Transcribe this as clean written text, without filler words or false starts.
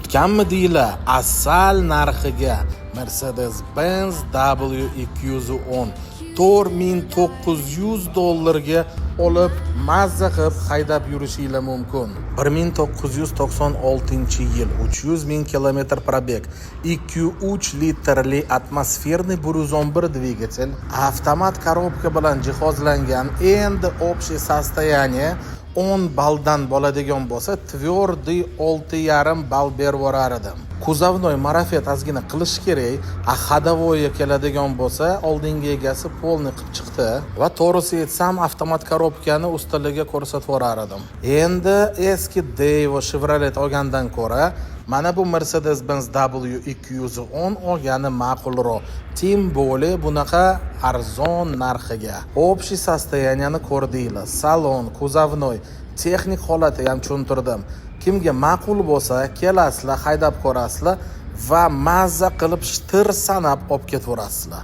kutganmi deylar, asal narxiga Mercedes-Benz W210 $4,900 olib mazza qilib haydab yurishingiz mumkin. 1996-yil 300,000 kilometr probeg, 2,3 litrli atmosferniy 111 dvigatel, avtomat korobka bilan jihozlangan. Endi общее состояние 10 balldan bo'ladigan bo'lsa, tverdiy 6,5 ball berib yurar edim. Kuzovnoy marafet ozgina qilish kerak. Xadavoyga keladigan bo'lsa, oldingi egasi polni qilib chiqdi va to'g'risi aytsam, avtomat korobkani ustaligiga ko'rsatib yurar edim. Endi eski Daewoo Chevrolet olgandan ko'ra mana bu Mercedes-Benz W210 olgani ma'qulroq. Tim bo'li bunaqa arzon narxiga. Общий состоянияni ko'rdinglar. Salon, kuzovnoy, texnik holati ham tushuntirdim. Kimga ma'qul bo'lsa, kelasizlar, haydab ko'rasizlar va mazza qilib shitir sanab olib ketaverasizlar.